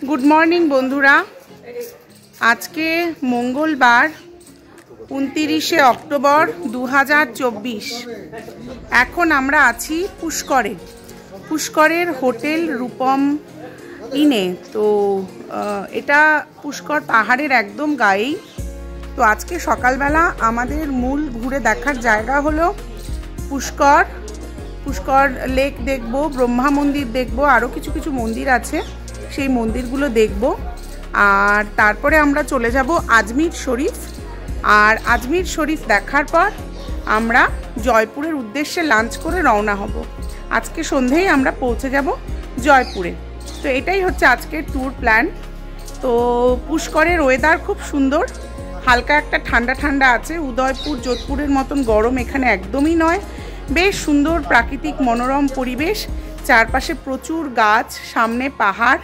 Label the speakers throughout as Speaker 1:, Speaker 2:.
Speaker 1: Good morning बंधुरा आज के मंगलवार 29 अक्टोबर 2024 एखन आमरा आछि पुष्करे पुष्करेर होटेल रूपम इने। तो एटा पुष्कर पहाड़ेर एकदम गाएई। तो आज के सकाल बेला आमादेर मूल घुरे देखार जायगा हलो पुष्कर पुष्कर लेक देखबो, ब्रह्मा मंदिर देखबो, आरो किछु किछु मंदिर आछे সেই মন্দিরগুলো দেখব। আর তারপরে আমরা চলে যাব আজমির শরীফ। আর আজমির শরীফ দেখার পর আমরা জয়পুরের উদ্দেশ্যে লাঞ্চ করে রওনা হব। আজকে সন্ধ্যায় আমরা পৌঁছে যাব জয়পুরে। তো এটাই হচ্ছে আজকের ট্যুর প্ল্যান। তো পুষ্করের ওয়েদার খুব সুন্দর, হালকা একটা ঠান্ডা ঠান্ডা আছে। উদয়পুর যোধপুরের মতন গরম এখানে একদমই নয়। বেশ সুন্দর প্রাকৃতিক মনোরম পরিবেশ, চারপাশে প্রচুর গাছ, সামনে পাহাড়।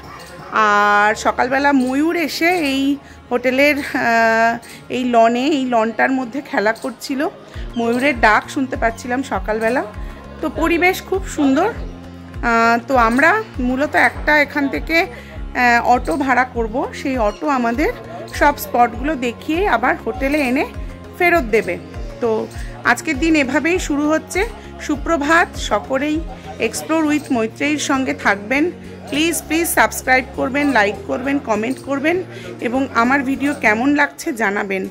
Speaker 1: আর সকালবেলা ময়ূর এসে এই হোটেলের এই লনটার মধ্যে খেলা করছিল, ময়ূরের ডাক শুনতে পাচ্ছিলাম সকালবেলা। তো পরিবেশ খুব সুন্দর। তো আমরা মূলত একটা এখান থেকে অটো ভাড়া করব, সেই অটো আমাদের সব স্পটগুলো দেখিয়ে আবার হোটেলে এনে ফেরত দেবে। তো আজকের দিন এভাবেই শুরু হচ্ছে। সুপ্রভাত, সকলেই এক্সপ্লোর উইথ মৈত্রেয়ীর সঙ্গে থাকবেন। প্লিজ প্লিজ সাবস্ক্রাইব করবেন, লাইক করবেন, কমেন্ট করবেন এবং আমার ভিডিও কেমন লাগছে জানাবেন।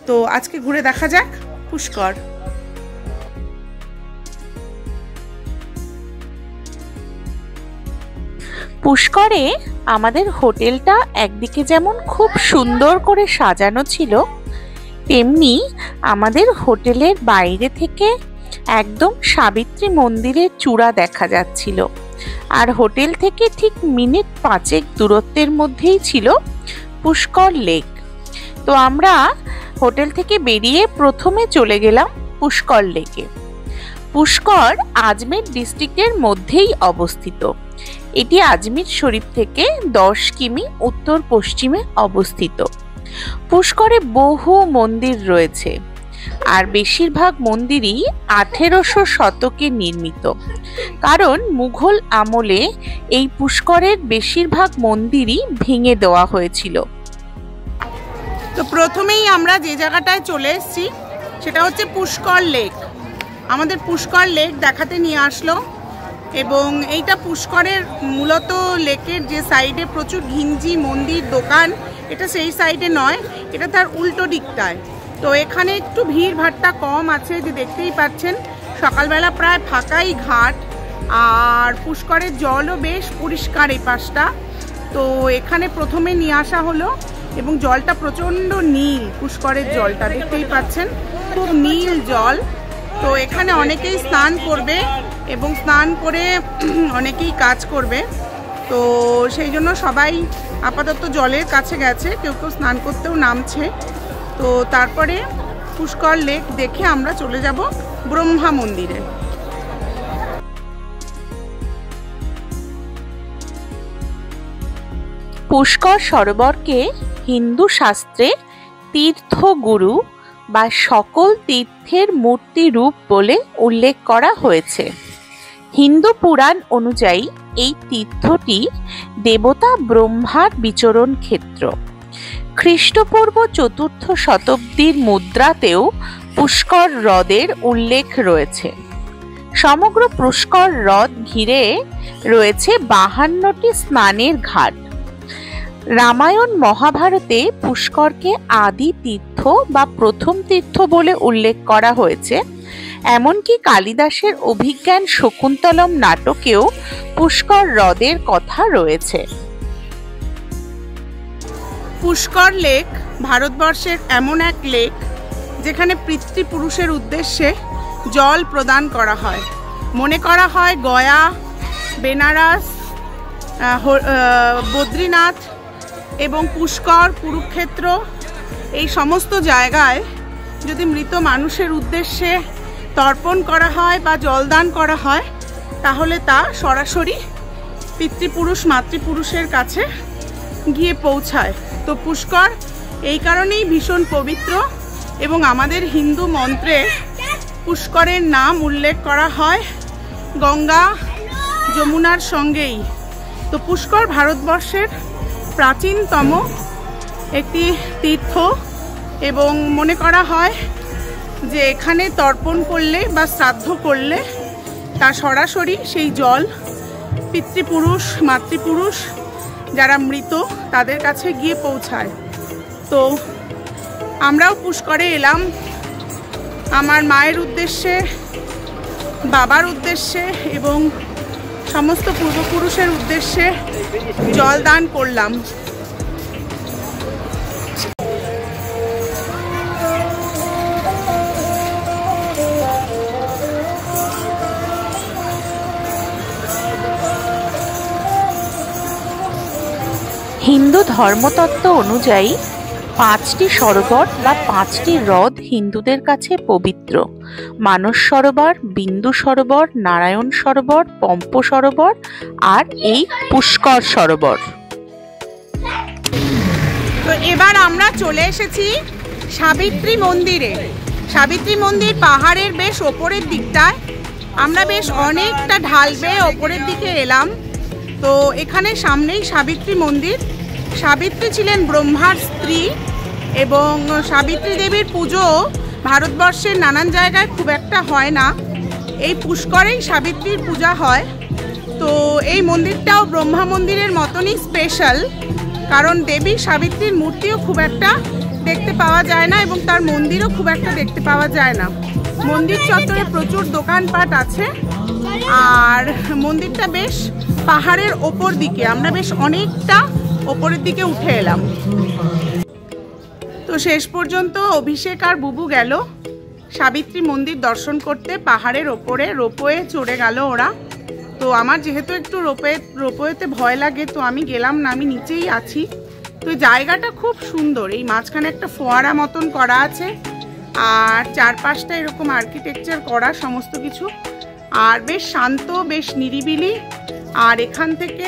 Speaker 1: তো আজকে ঘুরে দেখা যাক পুষ্কর।
Speaker 2: পুষ্করে আমাদের হোটেলটা একদিকে যেমন খুব সুন্দর করে সাজানো ছিল, তেমনি আমাদের হোটেলের বাইরে থেকে একদম সাবিত্রী মন্দিরের চূড়া দেখা যাচ্ছিল। আর হোটেল থেকে ঠিক মিনিট 5 দূরত্বের মধ্যেই ছিল পুষ্কর লেক। তো আমরা হোটেল থেকে বেরিয়ে প্রথমে চলে গেলাম পুষ্কর লেকে। পুষ্কর আজমের ডিস্ট্রিক্টের মধ্যেই অবস্থিত। এটি আজমির শরীফ থেকে 10 কিমি উত্তর পশ্চিমে অবস্থিত। পুষ্করে বহু মন্দির রয়েছে, আর বেশিরভাগ মন্দিরই 1800 শতকে নির্মিত, কারণ মুঘল আমলে এই পুষ্করের বেশিরভাগ মন্দিরই ভেঙে দেওয়া হয়েছিল।
Speaker 1: তো প্রথমেই আমরা যে জায়গাটায় চলে এসেছি সেটা হচ্ছে পুষ্কর লেক। আমাদের পুষ্কর লেক দেখাতে নিয়ে আসলো। এবং এইটা পুষ্করের মূলত লেকের যে সাইডে প্রচুর ঘিঞ্জি মন্দির দোকান, এটা সেই সাইডে নয়, এটা তার উল্টো দিকটায়। তো এখানে একটু ভিড় ভাট্টা কম আছে, যে দেখতেই পাচ্ছেন সকালবেলা প্রায় ফাঁকাই ঘাট। আর পুষ্করের জলও বেশ পরিষ্কার এই পাশটা। তো এখানে প্রথমে নিয়ে আসা হলো এবং জলটা প্রচণ্ড নীল। পুষ্করের জলটা দেখতেই পাচ্ছেন খুব নীল জল। তো এখানে অনেকেই স্নান করবে এবং স্নান করে অনেকেই কাজ করবে। তো সেই জন্য সবাই আপাতত জলের কাছে গেছে, কেউ কেউ স্নান করতেও নামছে। তো তারপরে পুষ্কর লেক দেখে আমরা চলে যাব ব্রহ্মা মন্দিরে।
Speaker 2: পুষ্কর সরোবরকে হিন্দু শাস্ত্রে তীর্থগুরু বা সকল তীর্থের মূর্তি রূপ বলে উল্লেখ করা হয়েছে। হিন্দু পুরাণ অনুযায়ী এই তীর্থটি দেবতা ব্রহ্মার বিচরণ ক্ষেত্র। খ্রিস্টপূর্ব 4র্থ শতাব্দীর মুদ্রাতেও পুষ্কর হ্রদের উল্লেখ রয়েছে। সমগ্র পুষ্কর হ্রদ ঘিরে রয়েছে 52টি স্নানের ঘাট। রামায়ণ মহাভারতে পুষ্করকে আদি তীর্থ বা প্রথম তীর্থ বলে উল্লেখ করা হয়েছে। এমনকি কালিদাসের অভিজ্ঞান শকুন্তলম নাটকেও পুষ্কর হ্রদের কথা রয়েছে।
Speaker 1: পুষ্কর লেক ভারতবর্ষের এমন এক লেক যেখানে পিতৃপুরুষের উদ্দেশ্যে জল প্রদান করা হয়। মনে করা হয় গয়া, বেনারস, বদ্রীনাথ এবং পুষ্কর, কুরুক্ষেত্র এই সমস্ত জায়গায় যদি মৃত মানুষের উদ্দেশ্যে তর্পণ করা হয় বা জলদান করা হয়, তাহলে তা সরাসরি পিতৃপুরুষ মাতৃপুরুষের কাছে গিয়ে পৌঁছায়। তো পুষ্কর এই কারণেই ভীষণ পবিত্র এবং আমাদের হিন্দু মন্ত্রে পুষ্করের নাম উল্লেখ করা হয় গঙ্গা যমুনার সঙ্গেই। তো পুষ্কর ভারতবর্ষের প্রাচীনতম একটি তীর্থ এবং মনে করা হয় যে এখানে তর্পণ করলে বা শ্রাদ্ধ করলে তা সরাসরি সেই জল পিতৃপুরুষ মাতৃপুরুষ যারা মৃত তাদের কাছে গিয়ে পৌঁছায়। তো আমরাও পুষ্করে এলাম আমার মায়ের উদ্দেশ্যে, বাবার উদ্দেশ্যে এবং সমস্ত পূর্বপুরুষের উদ্দেশ্যে জল দান করলাম।
Speaker 2: হিন্দু ধর্মতত্ত্ব অনুযায়ী 5টি সরোবর বা 5টি হ্রদ হিন্দুদের কাছে পবিত্র: মানস সরোবর, বিন্দু সরোবর, নারায়ণ সরোবর, পম্প সরোবর আর এই পুষ্কর সরোবর।
Speaker 1: তো এবার আমরা চলে এসেছি সাবিত্রী মন্দিরে। সাবিত্রী মন্দির পাহাড়ের বেশ ওপরের দিকটায়, আমরা বেশ অনেকটা ঢাল বেয়ে ওপরের দিকে এলাম। তো এখানে সামনেই সাবিত্রী মন্দির। সাবিত্রী ছিলেন ব্রহ্মার স্ত্রী এবং সাবিত্রী দেবীর পুজো ভারতবর্ষের নানান জায়গায় খুব একটা হয় না, এই পুষ্করেই সাবিত্রীর পূজা হয়। তো এই মন্দিরটাও ব্রহ্মা মন্দিরের মতনই স্পেশাল, কারণ দেবী সাবিত্রীর মূর্তিও খুব একটা দেখতে পাওয়া যায় না এবং তার মন্দিরও খুব একটা দেখতে পাওয়া যায় না। মন্দির চত্বরে প্রচুর দোকানপাট আছে আর মন্দিরটা বেশ পাহাড়ের ওপর দিকে, আমরা বেশ অনেকটা ওপরের দিকে উঠে এলাম। তো শেষ পর্যন্ত অভিষেক আর বুবু গেল সাবিত্রী মন্দির দর্শন করতে পাহাড়ের ওপরে। রোপওয়ে চড়ে গেল ওরা। তো আমার যেহেতু একটু রোপওয়েতে ভয় লাগে তো আমি গেলাম না, আমি নিচেই আছি। তো জায়গাটা খুব সুন্দর, এই মাঝখানে একটা ফোয়ারা মতন করা আছে আর চারপাশটা এরকম আর্কিটেকচার করা সমস্ত কিছু, আর বেশ শান্ত, বেশ নিরিবিলি। আর এখান থেকে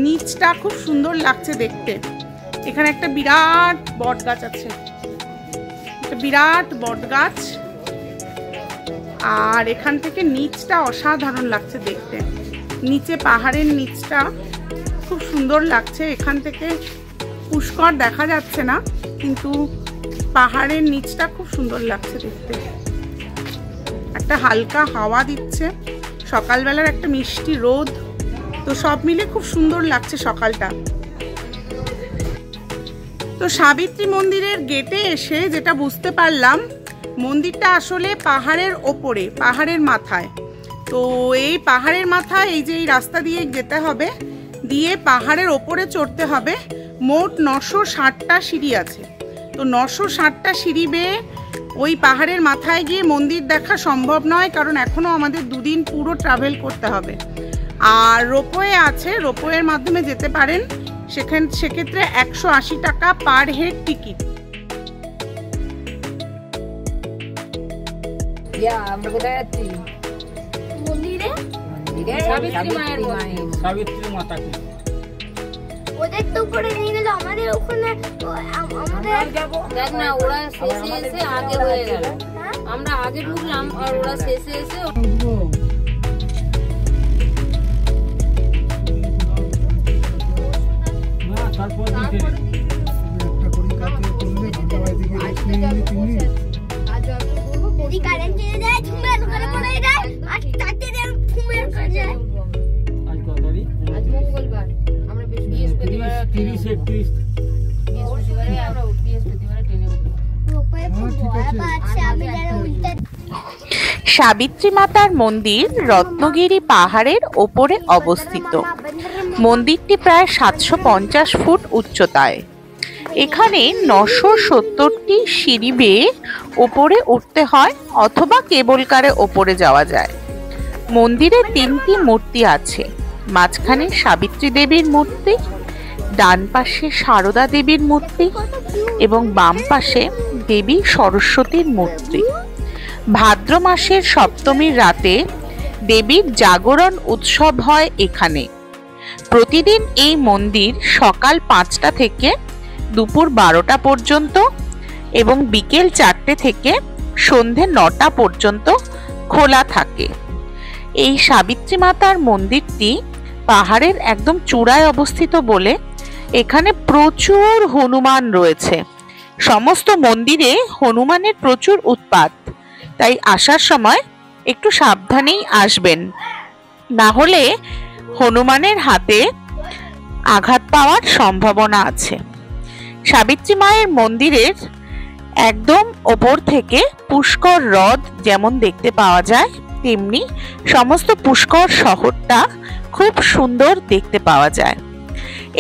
Speaker 1: নিচটা খুব সুন্দর লাগছে দেখতে। এখানে একটা বিরাট বট গাছ আছে, একটা বিরাট বট গাছ, আর এখান থেকে নিচটা অসাধারণ লাগছে দেখতে। নিচে পাহাড়ের নিচটা খুব সুন্দর লাগছে। এখান থেকে পুষ্কর দেখা যাচ্ছে না কিন্তু পাহাড়ের নিচটা খুব সুন্দর লাগছে দেখতে। একটা হালকা হাওয়া দিচ্ছে, সকালবেলার একটা মিষ্টি রোদ, তো সব মিলে খুব সুন্দর লাগছে সকালটা। তো সাবিত্রী মন্দিরের গেটে এসে যেটা বুঝতে পারলাম, মন্দিরটা আসলে পাহাড়ের ওপরে, পাহাড়ের মাথায়। তো এই পাহাড়ের মাথায় এই যে এই রাস্তা দিয়ে যেতে হবে, দিয়ে পাহাড়ের ওপরে চড়তে হবে। মোট 960টা সিঁড়ি আছে। তো 960টা সিঁড়ি বেয়ে ওই পাহাড়ের মাথায় গিয়ে মন্দির দেখা সম্ভব নয়, কারণ এখনও আমাদের 2 দিন পুরো ট্রাভেল করতে হবে। আর রোপওয়ে আছে, রোপওয়ের মাধ্যমে যেতে পারেন। সেক্ষেত্রে 180 টাকা পার হেড টিকিট।
Speaker 3: আমরা কোথায় যাচ্ছি? মন্দিরে, সাবিত্রী মায়ের মন্দির, সাবিত্রী মাতাকে। ওদের তো উপরে নিয়ে গেল, আমাদের ওখানে আমাদের যাব। দেখ না, ওরা শেষে এসে আগে হয়ে গেল, আমরা আগে ঢুকলাম আর ওরা শেষে এসে
Speaker 2: সাবিত্রী মাতার মন্দির রত্নগিরি পাহাড়ের ওপরে অবস্থিত। মন্দিরটি প্রায় 750 ফুট উচ্চতায়। এখানে 970টি সিঁড়ি বেয়ে ওপরে উঠতে হয় অথবা কেবল কারে ওপরে যাওয়া যায়। মন্দিরে 3টি মূর্তি আছে। মাঝখানে সাবিত্রী দেবীর মূর্তি, ডান পাশে সারদা দেবীর মূর্তি এবং বাম পাশে দেবী সরস্বতীর মূর্তি। ভাদ্র মাসের সপ্তমীর রাতে দেবীর জাগরণ উৎসব হয় এখানে। প্রতিদিন এই মন্দির সকাল 5টা থেকে দুপুর 12টা পর্যন্ত এবং বিকেল 4টে থেকে সন্ধে 9টা পর্যন্ত খোলা থাকে। এই সাবিত্রী মাতার মন্দিরটি পাহাড়ের একদম চূড়ায় অবস্থিত বলে এখানে প্রচুর হনুমান রয়েছে। সমস্ত মন্দিরে হনুমানের প্রচুর উৎপাত, তাই আসার সময় একটু সাবধানেই আসবেন, না হলে হনুমানের হাতে আঘাত পাওয়ার সম্ভাবনা আছে। সাবিত্রী মায়ের মন্দিরের একদম ওপর থেকে পুষ্কর হ্রদ যেমন দেখতে পাওয়া যায়, তেমনি সমস্ত পুষ্কর শহরটা খুব সুন্দর দেখতে পাওয়া যায়।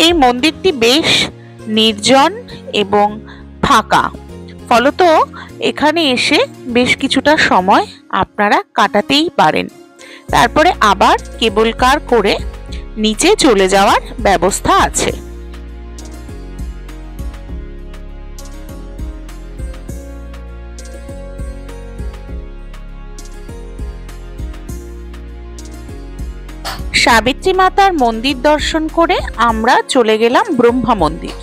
Speaker 2: এই মন্দিরটি বেশ নির্জন এবং ফাঁকা, ফলত এখানে এসে বেশ কিছুটা সময় আপনারা কাটাতেই পারেন। তারপরে আবার কেবল কার করে নিচে চলে যাওয়ার ব্যবস্থা আছে। সাবিত্রী মাতার মন্দির দর্শন করে আমরা চলে গেলাম ব্রহ্মা মন্দির।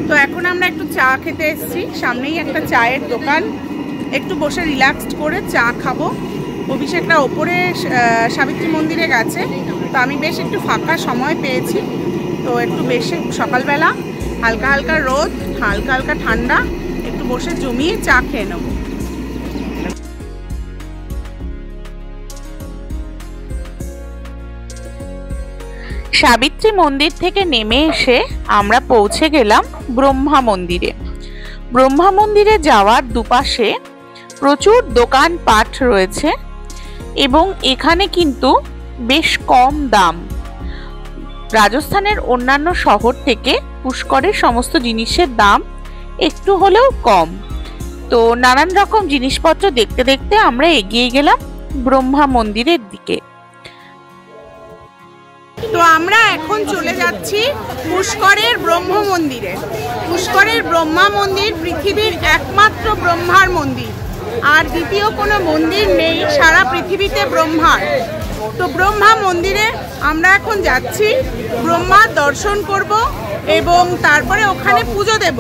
Speaker 1: তো এখন আমরা একটু চা খেতে এসেছি, সামনেই একটা চায়ের দোকান, একটু বসে রিল্যাক্সড করে চা খাবো। অভিষেকটা ওপরে সাবিত্রী মন্দিরে গেছে, তো আমি বেশ একটু ফাঁকা সময় পেয়েছি, তো একটু বেশি সকালবেলা হালকা হালকা রোদ, হালকা হালকা ঠান্ডা, একটু বসে জমিয়ে চা খেয়ে নেবো।
Speaker 2: সাবিত্রী মন্দির থেকে নেমে এসে আমরা পৌঁছে গেলাম ব্রহ্মা মন্দিরে। ব্রহ্মা মন্দিরে যাওয়ার দুপাশে প্রচুর দোকানপাট রয়েছে এবং এখানে কিন্তু বেশ কম দাম। রাজস্থানের অন্যান্য শহর থেকে পুষ্করের সমস্ত জিনিসের দাম একটু হলেও কম। তো নানান রকম জিনিসপত্র দেখতে দেখতে আমরা এগিয়ে গেলাম ব্রহ্মা মন্দিরের দিকে।
Speaker 1: তো আমরা এখন চলে যাচ্ছি পুষ্করের ব্রহ্ম মন্দিরে। পুষ্করের ব্রহ্মা মন্দির পৃথিবীর একমাত্র ব্রহ্মার মন্দির, আর দ্বিতীয় কোনো মন্দির নেই সারা পৃথিবীতে ব্রহ্মার। তো ব্রহ্মা মন্দিরে আমরা এখন যাচ্ছি, ব্রহ্মার দর্শন করব এবং তারপরে ওখানে পুজো দেব।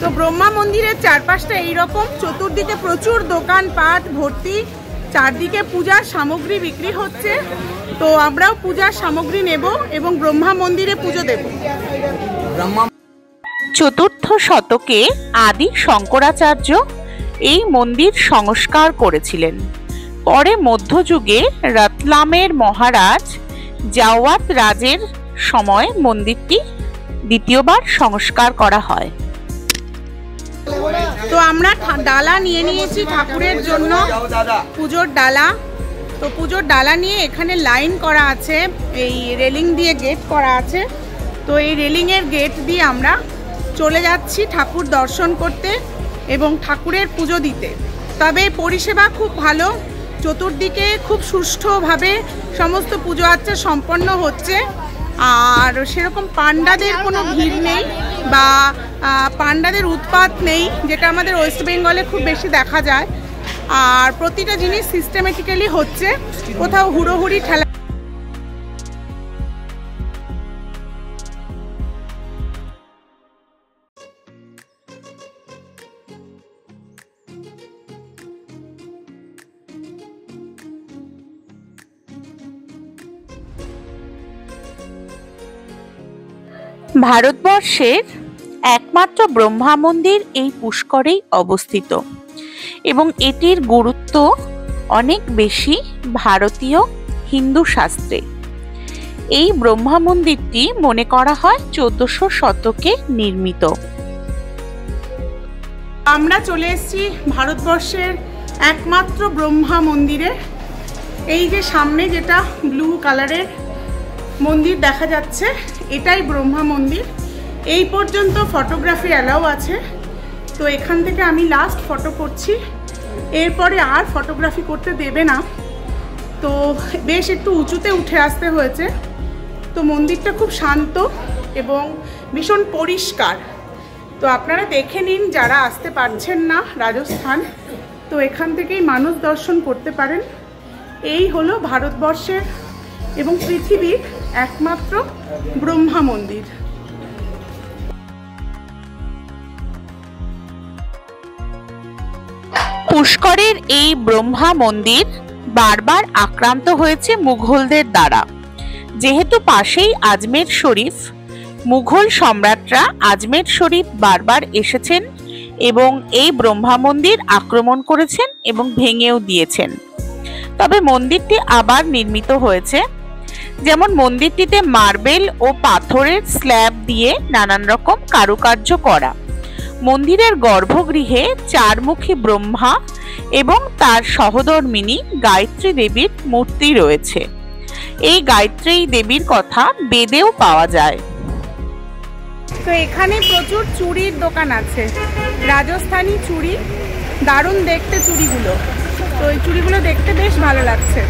Speaker 1: তো ব্রহ্মা মন্দিরের চারপাশটা এইরকম, চতুর্দিকে প্রচুর দোকানপাট ভর্তি, চারদিকে পূজার সামগ্রী বিক্রি হচ্ছে। তো আমরাও পূজার সামগ্রী নেব এবং ব্রহ্মা মন্দিরে পুজো দেব।
Speaker 2: চতুর্থ শতকে আদি শঙ্করাচার্য এই মন্দির সংস্কার করেছিলেন। পরে মধ্যযুগে রতলামের মহারাজ জাওয়াত রাজের সময় মন্দিরটি দ্বিতীয়বার সংস্কার করা হয়।
Speaker 1: তো আমরা ডালা নিয়ে নিয়েছি ঠাকুরের জন্য, পুজোর ডালা। তো পুজোর ডালা নিয়ে এখানে লাইন করা আছে, এই রেলিং দিয়ে গেট করা আছে। তো এই রেলিংয়ের গেট দিয়ে আমরা চলে যাচ্ছি ঠাকুর দর্শন করতে এবং ঠাকুরের পুজো দিতে। তবে পরিষেবা খুব ভালো, চতুর্দিকে খুব সুষ্ঠুভাবে সমস্ত পুজো আর্চা সম্পন্ন হচ্ছে, আর সেরকম পান্ডাদের কোনো ভিড় নেই বা পান্ডাদের উৎপাত নেই, যেটা আমাদের ওয়েস্ট বেঙ্গলে খুব বেশি দেখা যায়। আর প্রতিটা জিনিস সিস্টেমেটিক্যালি হচ্ছে, কোথাও হুড়োহুড়ি ঠেলা।
Speaker 2: ভারতবর্ষের একমাত্র ব্রহ্মা মন্দির এই পুষ্করেই অবস্থিত এবং এটির গুরুত্ব অনেক বেশি ভারতীয় হিন্দু শাস্ত্রে। এই ব্রহ্মা মন্দিরটি মনে করা হয় 1400 শতকে নির্মিত।
Speaker 1: আমরা চলে এসেছি ভারতবর্ষের একমাত্র ব্রহ্মা মন্দিরে। এই যে সামনে যেটা ব্লু কালারের মন্দির দেখা যাচ্ছে, এটাই ব্রহ্মা মন্দির। এই পর্যন্ত ফটোগ্রাফি অ্যালাউ আছে, তো এখান থেকে আমি লাস্ট ফটো করছি, এরপরে আর ফটোগ্রাফি করতে দেবে না। তো বেশ একটু উঁচুতে উঠে আসতে হয়েছে। তো মন্দিরটা খুব শান্ত এবং ভীষণ পরিষ্কার। তো আপনারা দেখে নিন যারা আসতে পারছেন না রাজস্থান, তো এখান থেকেই মানস দর্শন করতে পারেন। এই হলো ভারতবর্ষের এবং পৃথিবীর একমাত্র ব্রহ্মা মন্দির।
Speaker 2: পুষ্করের এই ব্রহ্মা মন্দির বারবার আক্রান্ত হয়েছে মুঘলদের দ্বারা। যেহেতু পাশেই আজমের শরীফ, মুঘল সম্রাটরা আজমের শরীফ বারবার এসেছেন এবং এই ব্রহ্মা মন্দির আক্রমণ করেছেন এবং ভেঙেও দিয়েছেন। তবে মন্দিরটি আবার নির্মিত হয়েছে। যেমন মন্দিরটিতে মার্বেল ও পাথরের স্ল্যাব দিয়ে নানান রকম কারুকার্য করা। মন্দিরের গর্ভগৃহে চারমুখী ব্রহ্মা এবং তার সহধর্মিণী গায়ত্রী দেবীর মূর্তি রয়েছে। এই গায়ত্রী দেবীর কথা বেদেও পাওয়া যায়।
Speaker 1: তো এখানে প্রচুর চুড়ির দোকান আছে, রাজস্থানী চুড়ি, দারুণ দেখতে চুড়িগুলো। তো এই চুড়িগুলো দেখতে বেশ ভালো লাগছে।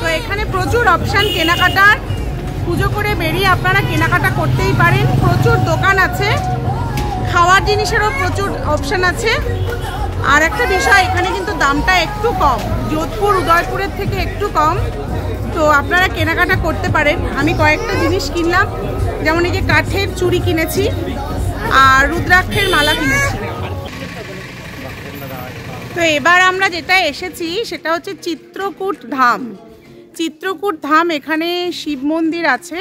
Speaker 1: তো এখানে প্রচুর অপশান কেনাকাটার, পুজো করে বেরিয়ে আপনারা কেনাকাটা করতেই পারেন। প্রচুর দোকান আছে, খাওয়ার জিনিসেরও প্রচুর অপশান আছে। আর একটা বিষয়, এখানে কিন্তু দামটা একটু কম, যোধপুর উদয়পুরের থেকে একটু কম। তো আপনারা কেনাকাটা করতে পারেন। আমি কয়েকটা জিনিস কিনলাম, যেমন এই যে কাঠের চুড়ি কিনেছি আর রুদ্রাক্ষের মালা কিনেছি। তো এবার আমরা যেটা এসেছি সেটা হচ্ছে চিত্রকূট ধাম। চিত্রকূট ধাম, এখানে শিব মন্দির আছে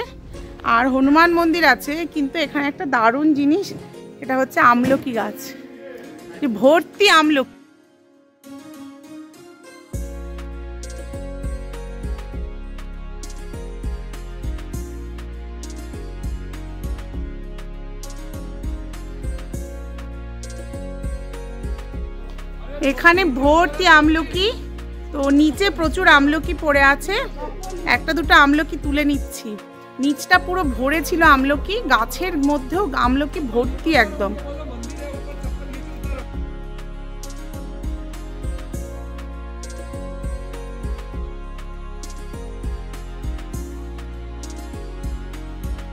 Speaker 1: আর হনুমান মন্দির আছে, কিন্তু এখানে একটা দারুণ জিনিস, এটা হচ্ছে আমলকি গাছ, ভর্তি আমলকি। এখানে ভর্তি আমলকি। তো নিচে প্রচুর আমলকি পড়ে আছে, একটা দুটো আমলকি তুলে নিচ্ছি। নিচটা পুরো ভরে ছিল আমলকি, গাছের মধ্যেও আমলকি ভর্তি একদম।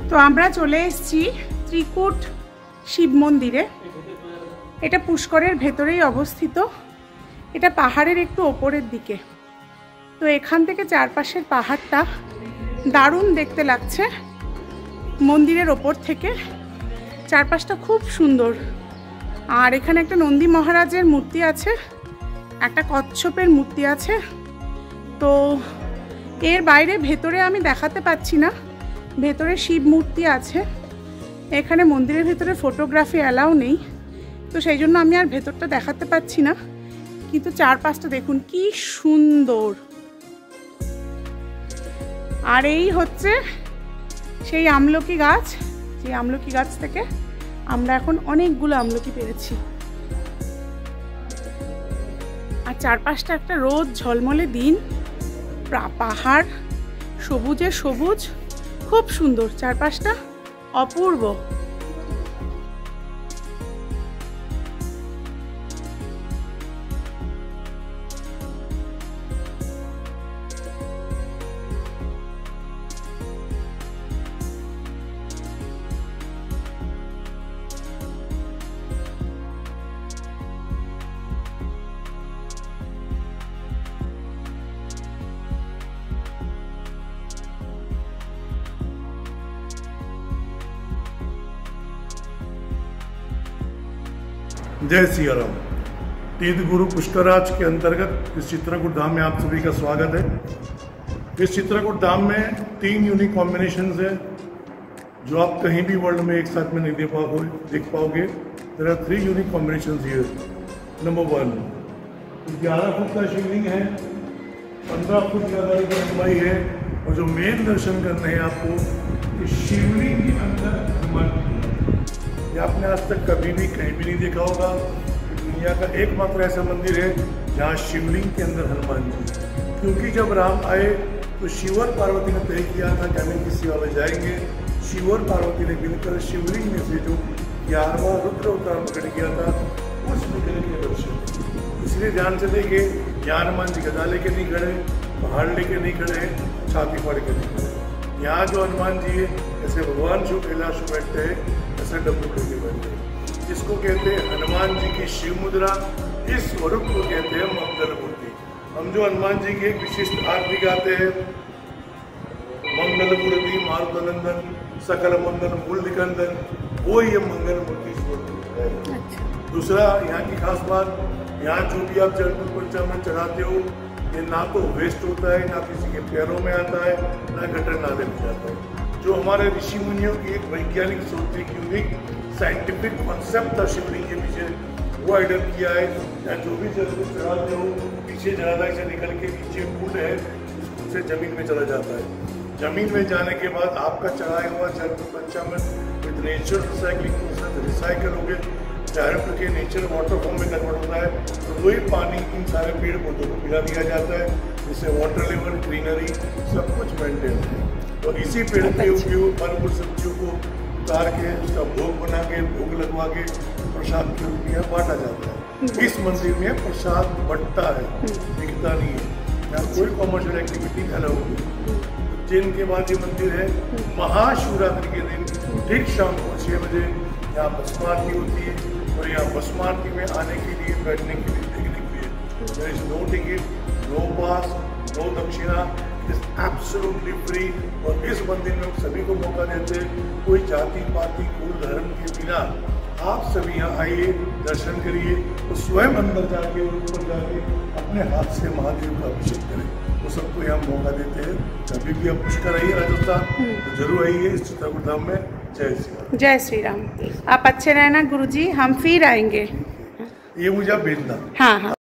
Speaker 1: তো আমরা চলে এসেছি ত্রিকূট শিব মন্দিরে। এটা পুষ্করের ভেতরেই অবস্থিত, এটা পাহাড়ের একটু ওপরের দিকে। তো এখান থেকে চারপাশের পাহাড়টা দারুণ দেখতে লাগছে মন্দিরের ওপর থেকে, চারপাশটা খুব সুন্দর। আর এখানে একটা নন্দী মহারাজের মূর্তি আছে, একটা কচ্ছপের মূর্তি আছে। তো এর বাইরে ভেতরে আমি দেখাতে পাচ্ছি না, ভেতরে শিব মূর্তি আছে। এখানে মন্দিরের ভেতরে ফটোগ্রাফি অ্যালাউ নেই, তো সেই জন্য আমি আর ভেতরটা দেখাতে পাচ্ছি না। কিন্তু চারপাশটা দেখুন কি সুন্দর। আর এই হচ্ছে সেই আমলকি গাছ, যে আমলকি গাছ থেকে আমরা এখন অনেকগুলো আমলকি পেরেছি। আর চারপাশটা একটা রোদ ঝলমলে দিন, পাহাড় সবুজে সবুজ, খুব সুন্দর চারপাশটা, অপূর্ব।
Speaker 4: जय सिया राम। तीर्थ गुरु पुष्कराज के अंतर्गत इस चित्रकूट धाम में आप सभी का स्वागत है। इस चित्रकूट धाम में 3 यूनिक कॉम्बिनेशन है जो आप कहीं भी वर्ल्ड में एक साथ में नहीं देख पाओगे। There are 3 unique combination here. Number 1, 11 foot का शिवलिंग है, 15 फुट ज़्यादा की लंबाई है, और जो मेन दर्शन करने हैं आपको, इस शिवलिंग के अंदर हनुमान, ये आपने आज तक कभी भी कहीं भी नहीं देखा होगा। दुनिया का एकमात्र ऐसा मंदिर है जहाँ शिवलिंग के अंदर हनुमान जी, क्योंकि जब राम आए तो शिव और पार्वती ने तय किया था कि हम इनकी सेवा में जाएंगे। शिव और पार्वती ने मिलकर शिवलिंग में से जो 11वां रुद्र अवतार प्रकट किया था, उस विग्रह के दर्शन। इसलिए ध्यान से देखिए, यहाँ हनुमान जी गदा लेके नहीं खड़े, पहाड़ लेके नहीं खड़े, छाती फाड़ के नहीं खड़े। यहाँ जो हनुमान जी है, जैसे भगवान शिव कैलाश में बैठते हैं, ऐसे डब्बू लेके बैठते हैं। जिसको कहते हैं हनुमान जी की शिव मुद्रा, इस स्वरूप को कहते हैं मंगल मूर्ति। हम जो हनुमान जी की एक विशिष्ट आरती गाते हैं, मंगल मूर्ति मारुतनंदन सकल मंगल मूल निकंदन, वो ये मंगल मूर्ति स्वरूप है। दूसरा यहाँ की खास बात, यहाँ जो भी आप जल पंचामृत चढ़ाते हो, ये ना तो वेस्ट होता है, ना किसी के पैरों में आता है, ना गटर नाले में जाता है। जो हमारे ऋषि मुनियों की एक वैज्ञानिक सोच, एक यूनिक साइंटिफिक कॉन्सेप्ट था शिवलिंग के पीछे, वो आइडल किया है। या जो भी जल को चढ़ाते हो, पीछे जलाधार से निकल के नीचे पुल है, उससे जमीन में चला जाता है। जमीन में जाने के बाद आपका चढ़ाया हुआ जल पंचामृत with natural recycling process recycle हो गए, डायरेक्ट के नेचर वाटर फॉर्म में कन्वर्ट होता है, तो वही पानी इन सारे पेड़ पौधों को पिला दिया जाता है, जिससे वाटर लेवल, ग्रीनरी सब कुछ मेंटेन है। और इसी पेड़ के उपयोग फल फूल सब्जियों को उतार के उसका भोग बना के, भोग लगवा के प्रसाद के रूप में बांटा जाता है। इस मंदिर में प्रसाद बंटता है, बिकता नहीं है, यहाँ कोई कॉमर्शियल एक्टिविटी अलाउ होगी। उज्जैन के बाद ये मंदिर है, महाशिवरात्रि के दिन ठीक शाम को 6 बजे यहाँ भस्म आरती होती है, और यहाँ भस्म आरती में आने के लिए, बैठने के लिए, देखने के लिए there is no ticket, no pass, no दक्षिणा, इट इज एब्सोल्युटली फ्री। और इस मंदिर में सभी को मौका देते हैं, कोई जाति पाति कुल धर्म के बिना आप सभी यहाँ आइए, दर्शन करिए, तो स्वयं अंदर जाके और ऊपर जाके अपने हाथ से महादेव का अभिषेक करें, वो सबको यहाँ मौका देते हैं। कभी भी आप पुष्कर आइए राजस्थान, तो जरूर आइए इस चित्रकूट धाम में। जय श्री राम।
Speaker 1: जय श्री राम। आप अच्छे रहना गुरुजी, हम फिर आएंगे।
Speaker 4: ये मुझे आप भेजना।
Speaker 1: हाँ हाँ।